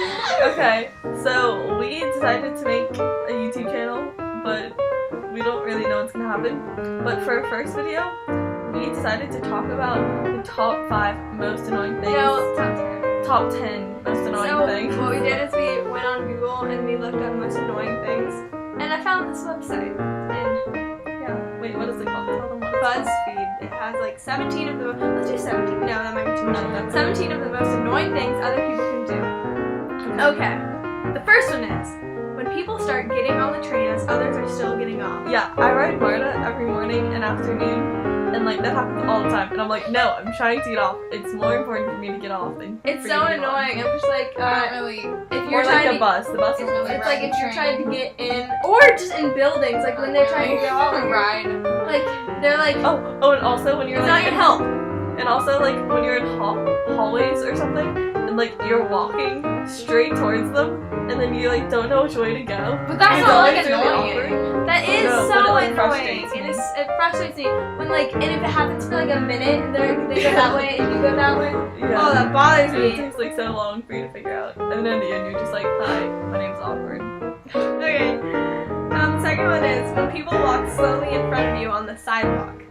Okay, so we decided to make a YouTube channel, but we don't really know what's gonna happen. But for our first video, we decided to talk about the top 5 most annoying things. No, top 10. Top 10 most annoying things. So what we did is we went on Google and we looked up most annoying things, and I found this website. And yeah, Wait, what is it called? Tell them what it's called. BuzzFeed. It has like 17 of the. Let's do 17. No, that might be too much. No, 17 of the most annoying things other people can do. Okay. The first one is when people start getting on the train as others are still getting off. Yeah, I ride MARTA every morning and afternoon, and like that happens all the time. And I'm like, no, I'm trying to get off. It's more important for me to get off than It's for so you to get on. annoying. I'm just like, I don't really. if Or you're like trying the to. bus. The bus is It's really It's like if you're trying to Train. get in, or just in buildings, like when they're trying to go out, ride. like they're like, Oh, and also when you're it's like not gonna help. And also, like, when you're in hallways or something, and, like, you're walking straight towards them, and then you, like, don't know which way to go. But that's It's not like always really annoying. awkward. That is No, but so it, like, annoying. frustrates me. It frustrates me when like, and if it happens for like a minute, and they go that way and you go that way. Yeah. Oh, that bothers And it me. takes, like, so long for you to figure out. And then in the end, you're just like, hi, my name's Awkward. Okay. Second one is when people walk slowly in front of you on the sidewalk.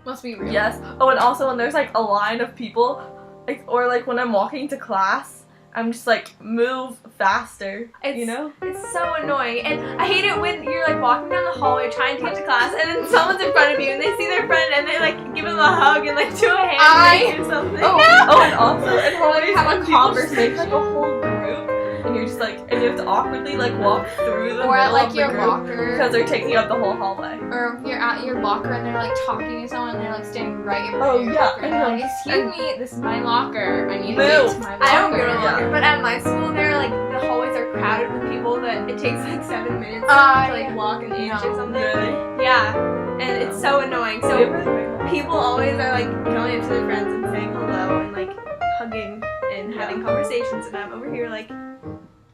Must be real. Yes. Oh, and also when there's, like, a line of people, like, or, like, when I'm walking to class, I'm just like, move faster, you know? It's so annoying, and I hate it when you're like walking down the hallway trying to get to class, and then someone's in front of you, and they see their friend, and they like give them a hug and like do a handshake or something. Oh, and also in hallways, have a when people just make conversation. like a whole group, and you're just like, and you have to awkwardly like walk through the Or at middle like of the your group locker. because they're taking up the whole hallway. Or you're at your locker and they're like talking to someone and they're like standing right in front Oh, of your yeah, locker. And I they're know. like, excuse me, this is my locker. I need to Move. get to my locker. I don't go to Yeah. locker, but at my school, they're like the hallways are crowded with people that it takes like 7 minutes to like yeah. walk an inch No. or something. Really? Yeah, and it's so annoying. We So have really big ones. people always are like going up to their friends and saying hello and like hugging and having conversations, and I'm over here like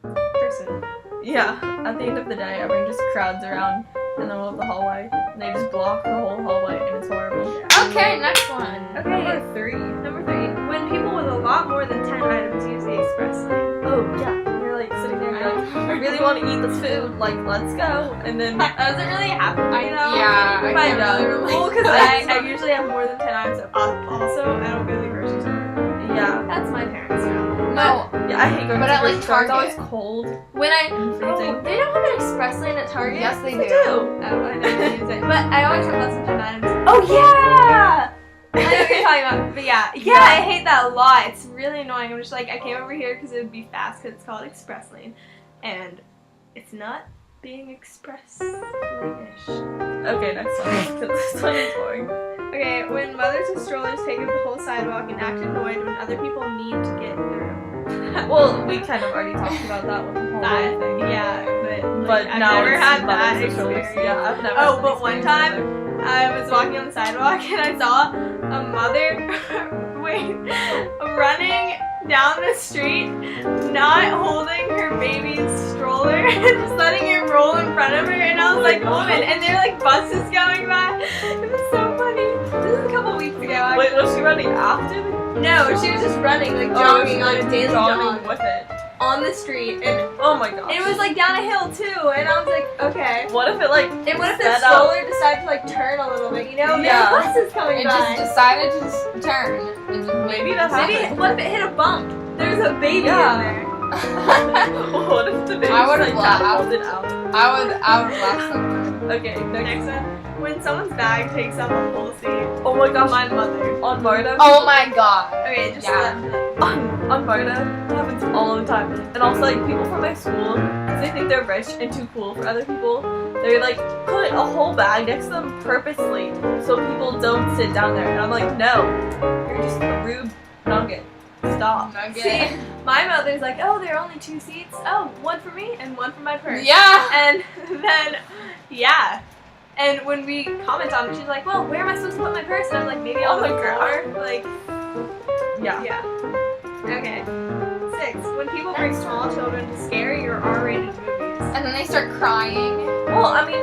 person. Yeah, at the end of the day, everyone just crowds around in the middle of the hallway, and they just block the whole hallway, and it's horrible. Okay, next one. Okay, Number 3. number 3. When people with a lot more than 10 items use the express lane. Oh, yeah. You're like sitting there and you're like, I really want to eat this food, like, let's go. And then, Does it really happen? You know? Yeah, If I I can't know. really relate. Well, because That's I usually have more than 10 items. Also, I don't go to the grocery store. yeah. That's my parents' job. No, Yeah, I hate going But to at, the like, grocery store. It's Target. always cold When I and freezing. they don't have an express lane at Target. yes they They do. do. Oh, I never use it. But I always have less than 10 items. Oh, yeah! I know what you're talking about. But yeah, I hate that a lot. It's really annoying. I'm just like, I came over here because it would be fast because it's called express lane, and it's not being express lane-ish. Okay, next one, because this one is boring. Okay, when mothers with strollers take up the whole sidewalk and act annoyed when other people need to get through. Well, we kind of already talked about that with the whole That, thing. yeah, but But I've now never it's had mothers that with strollers. experience. Yeah, I've never Oh, had but that one experience time, either. I was walking on the sidewalk and I saw a mother running down the street, not holding her baby's stroller and just letting it roll in front of her, and I was like, woman, and there are like buses going by. It was so funny. This is a couple weeks ago. Wait, was she running after the No, she was just running, like Oh, jogging on a daily jogging jog with it? on the street, and Oh my gosh. it was like down a hill too, and I was like, okay. What if it like And what if the sped up? stroller decided to like turn a little bit, you know? Yeah. There are buses coming It by. just decided to just turn. And just Maybe that Maybe happened. what if it hit a bump? There's a baby Yeah. in there. What if the baby I would've like laughed. catapulted out? I would laugh so much. Okay, Next one. When someone's bag takes up a whole seat. Oh my gosh, My mother. on MARTA. Oh my god. Okay, just Yeah. On MARTA, that happens all the time. And also, like, people from my school, because they think they're rich and too cool for other people, they like put a whole bag next to them purposely so people don't sit down there. And I'm like, no, you're just a rude nugget. Stop. See, my mother's like, oh, there are only 2 seats. Oh, one for me and one for my purse. Yeah. And then, yeah. And when we comment on it, she's like, well, where am I supposed to put my purse? And I'm like, maybe on Oh the my floor. Like, Yeah. yeah. Okay. 6. When people bring small children to scary or R-rated movies. And then they start crying. Well, I mean,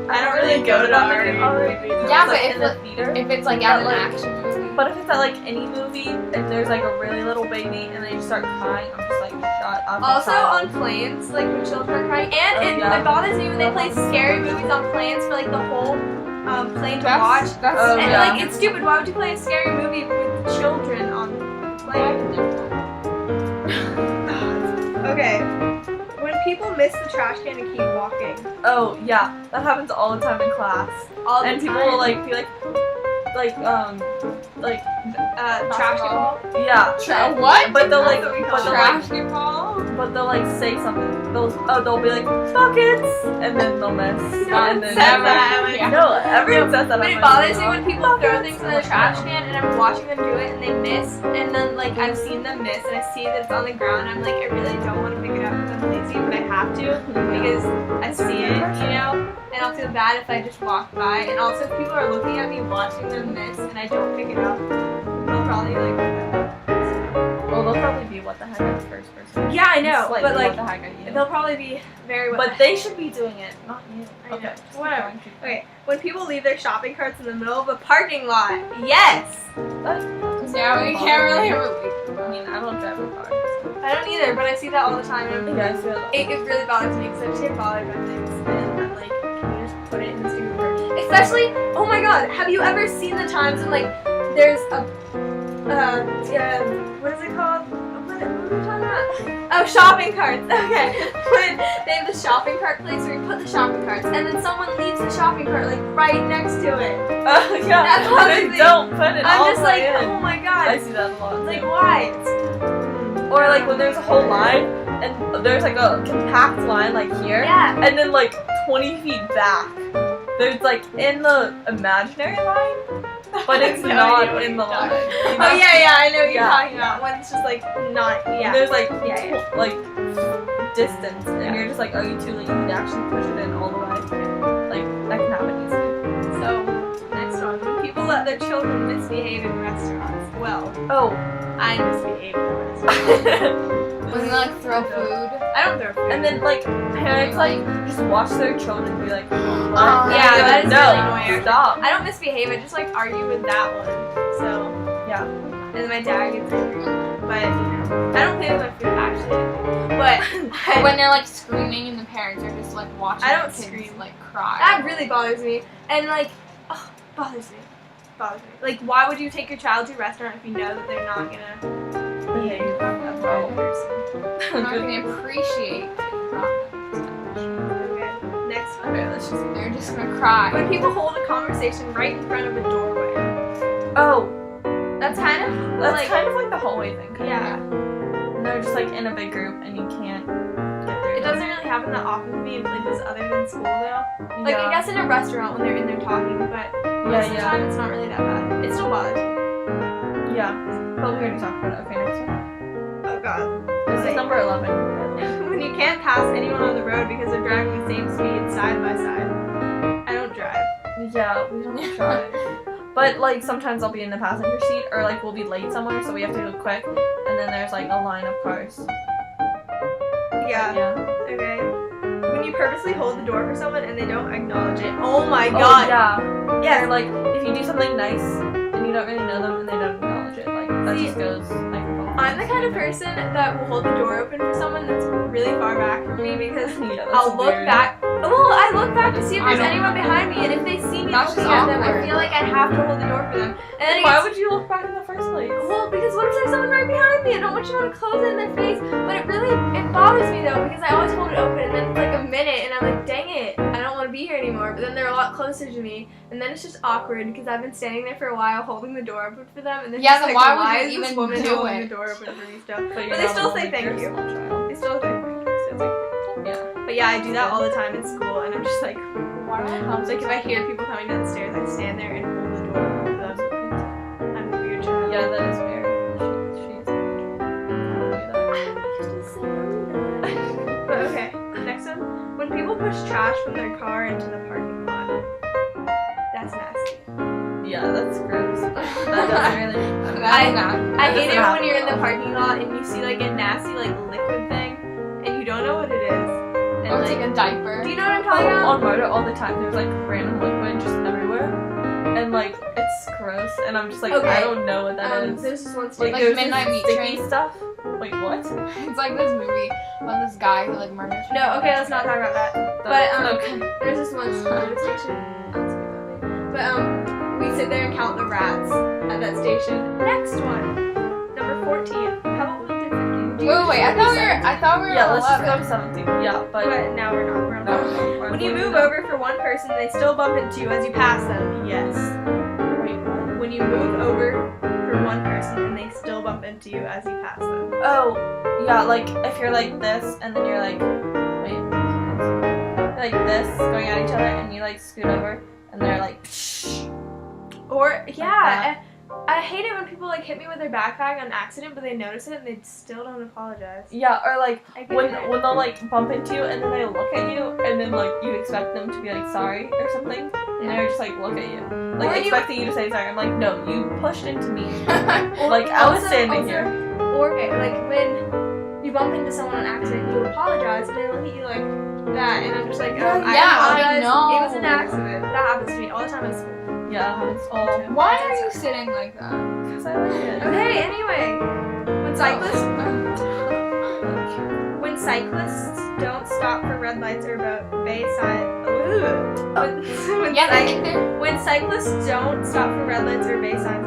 I don't really go to that many R-rated movies. Yeah, It's, but like, if in the theater. If it's like At, at an like- action movie. But if it's at like any movie and there's like a really little baby and they just start crying, I'm just like, shut as a Also child. on planes, like when children are crying, and Oh, it yeah. bothers me when they play scary movies on planes for like the whole plane to watch. That's Oh, And yeah. like it's stupid. Why would you play a scary movie with children on the plane? Okay. When people miss the trash can and keep walking, Oh yeah, that happens all the time in class. all the And time. people will like be like trash can ball. yeah. What? But they'll like That's what we but call they'll it. like Trash ball? but they'll like say something. They'll be like buckets and then they'll miss. No one and then says that. Yeah. No, everyone says that. But I'm it like, bothers me "Oh, when people throw buckets." things in the trash can and I'm watching them do it and they miss and then like I've seen them miss and I see that it's on the ground and I'm like I really don't want to pick it up because I'm lazy but I have to because I see it, you know, and I'll feel bad if I just walk by and also if people are looking at me watching them miss and I don't pick it up, they'll probably like Well, they'll probably be what the heck at the first person. yeah I know, Slightly, but like what the heck are you? they'll probably be very But they should be doing it, not you. I know. Okay. just keep Whatever. going, keep going. Okay, when people leave their shopping carts in the middle of a parking lot, yes! Yeah, we can't really relate. I mean, I don't drive a car. I don't either, but I see that all the time. And Yeah, I see that. it really bothers me because I just get bothered by things. And I'm like, can you just put it in the stupid purse? Especially, oh my god, have you ever seen the times when like there's a, what is it called? What are we talking about? Oh, shopping carts. Okay. When they have the shopping cart place where you put the shopping carts and then someone leaves the shopping cart like right next to it. Oh yeah, That's what they I'm saying. don't put it all I'm the just like, way in. oh my I god. see that a lot. Like, too. why? Or like when there's a whole line and there's like a compact line like here, Yeah. and then like 20 feet back, there's like in the imaginary line, but it's No not idea what in the you're line. talking You Oh know? yeah, I know what you're Yeah, talking yeah. about. When it's just like not, yeah. There's like Yeah, like distance, and Yeah. you're just like, are you too late? You need to actually push it in all the way. Like that can happen easily. So next one, when people let their children misbehave in restaurants. Well, Oh. I misbehave in restaurants. When they like throw food. I don't throw food. And then like parents like just watch their children and be like, Oh, yeah, that is no, really annoying. Stop. I don't misbehave. I just like argue with that one. So Yeah. and then my dad gets angry. But you know, I don't play with my food actually. But When they're like screaming and the parents are just like watching I don't the kids scream. like cry. that really bothers me. And like, oh, bothers me. Bothers me. Like, why would you take your child to a restaurant if you know that they're not gonna behave as a normal person? They're not gonna appreciate Okay. Next one. Okay, let's just. They're just gonna cry. When people hold a conversation right in front of a doorway. Oh, That's kind of that's like, kind of like the hallway thing. kinda. yeah. And they're just like in a big group and you can't get through. It doesn't really happen that often to me in places other than school though. them. Like, yeah. I guess in a restaurant when they're in there talking, but most Yeah, of the yeah. time it's not really that bad. It still bothers me. Yeah. But we already talked about it. Okay, next one. Oh god. This is Wait. number 11. When you can't pass anyone on the road because they're driving the same speed side by side. I don't drive. Yeah, we don't try. But like sometimes I'll be in the passenger seat or like we'll be late somewhere so we have to go quick and then there's like a line of cars. Yeah. Yeah. Okay. When you purposely hold the door for someone and they don't acknowledge it. Oh my Oh, god. yeah. Yes. Or like if you do something nice and you don't really know them and they don't acknowledge it, like that See, just goes like. I'm the kind of person that will hold the door open for someone that's really far back from me because Yeah, that's I'll look weird. back. Well, I look back to see if I there's don't anyone know. behind me, and if they see me That's looking just at them, I awkward. feel like I have to hold the door for them. And then it Why gets, would you look back in the first place? well, because what if there's someone right behind me? I don't want you to close it in their face. But it bothers me though because I always hold it open, and then it's like a minute, and I'm like, dang it, I don't want to be here anymore. But then they're a lot closer to me, and then it's just awkward because I've been standing there for a while holding the door open for them, and then Yeah, just then like, why would why you is this even woman do holding it? the door open for me still? But, But they still say thank you. Small child. They still do. Still say Yeah. But yeah, I do that all the time in school, and I'm just like, Why do I have like if I hear people coming down the stairs, I stand there and hold the door open for them. I'm a weird child. Yeah, that is weird. She's. But okay, next one. When people push trash from their car into the parking lot, that's nasty. Yeah, that's gross. That doesn't really. I hate it doesn't when you're in the happen. parking lot and you see like a nasty like liquid thing, and you don't know what it is. And Oh, it's like a diaper. do you know what I'm talking about? On Moto all the time, there's like random liquid just everywhere, and like it's gross, and I'm just like Okay. I don't know what that is. There's this one Like stick. there's Midnight this Meat sticky Train? stuff. Wait, what? It's like this movie about this guy who like murders people. No, okay, let's not talk about that. Okay. There's this one service station. But we sit there and count the rats at that station. Next one, number 14. How about we do 15? Wait, I thought we were Yeah, on let's just 11. go to 17. Yeah, but But now we're not. We're on No, 14. we're When you on move 14. over for one person, they still bump into you as you pass them. Yes. wait, what? When you move over for one person and they still bump into you as you pass them. Oh, yeah, like if you're like this and then you're like, wait, like this, going at each other, and you like scoot over, and they're like, psh. Or yeah, I hate it when people like hit me with their backpack on accident, but they notice it and they still don't apologize. Yeah, or like I get when it. they'll like bump into you and then they look at you and then like you expect them to be like sorry or something, and they're just like look at you, like Or you- expecting you to say sorry. I'm like, no, you pushed into me. Or Like I was also- standing also- here. Or like when you bump into someone on accident, you apologize, and they look at you like that, and I'm just like, Yeah, I I apologize. know. It was an accident. That happens to me all the time at school. Yeah, it's all. Why are you sitting like that? Because I like it. Okay, anyway, when cyclists don't stop for red lights or about Bayside. When cyclists don't stop for red lights or Bayside.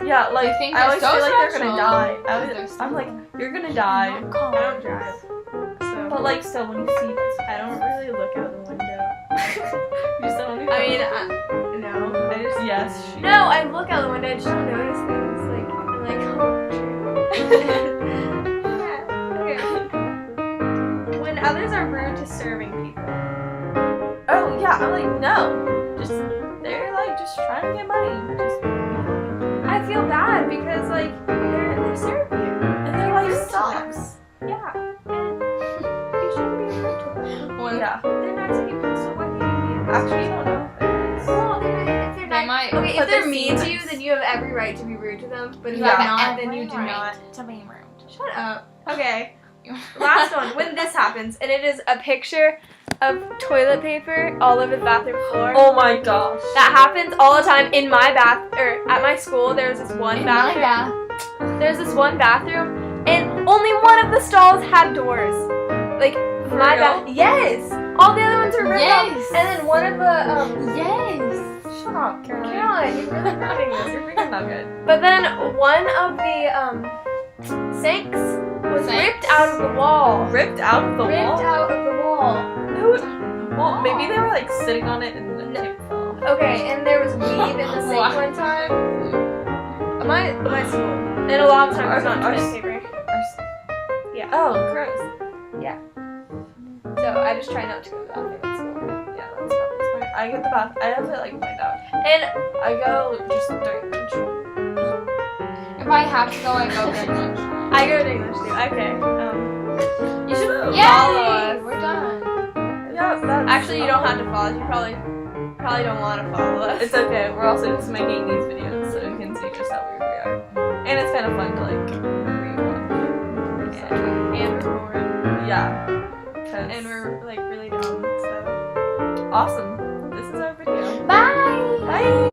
Yeah, like They think I always they're feel so like they're special. gonna die. They're I'm like, you're gonna die. I don't drive, so But like still, when you see this, I don't really look out the window. you still don't. I mean, no, I just yes. no, I look out the window. I just don't notice things. Like I'm like, oh, true. Yeah. Okay. When others are rude to serving people. Oh yeah, I'm like no. Just they're like just trying to get money. Just I feel bad because like they're serving you. and their life sucks. Yeah. And you shouldn't be rude to them. Well, Yeah. They're nice people, so what can you be? Actually, you don't know if there is. Well, if they're They nice. might, Okay, but if they're they mean seem to you, nice. then you have every right to be rude to them. But if Yeah. they're not, then you do not. to be rude. Shut up. Okay. Last one. When this happens, and it is a picture of toilet paper all over the bathroom floor. Oh my gosh. That happens all the time in my bath, or at my school. There's this one In my bathroom. bath. There's this one bathroom, and only one of the stalls had doors. Like my real? bath. Yes. All the other ones were ripped off. Yes. And then one of the Yes. Shut up, Caroline. Caroline, you're really ruining this. You're freaking not good. But then one of the sinks was ripped out of the wall. Ripped out of the Ripped wall. out of the wall. Well, maybe they were like sitting on it and the tip fell. Okay, and there was weed in the sink What? one time. My school. And a lot of times it's not Ours- toilet paper. Yeah. Oh, gross. So I just try not to go to the bathroom at school. Yeah, that's probably smart. I get the bath. I have it like planned out. And I go just during lunch. If I have to go, I go during lunch. I go to English too. Okay. You should follow Yay! us. We're done. Yeah, that's Actually, you don't have to follow us. You probably don't want to follow us. It's okay. We're also just making these videos so you can see just how weird we are, and it's kind of fun to like rewatch. And we're bored. Yeah. 'Cause- And we're like really dumb. So. awesome.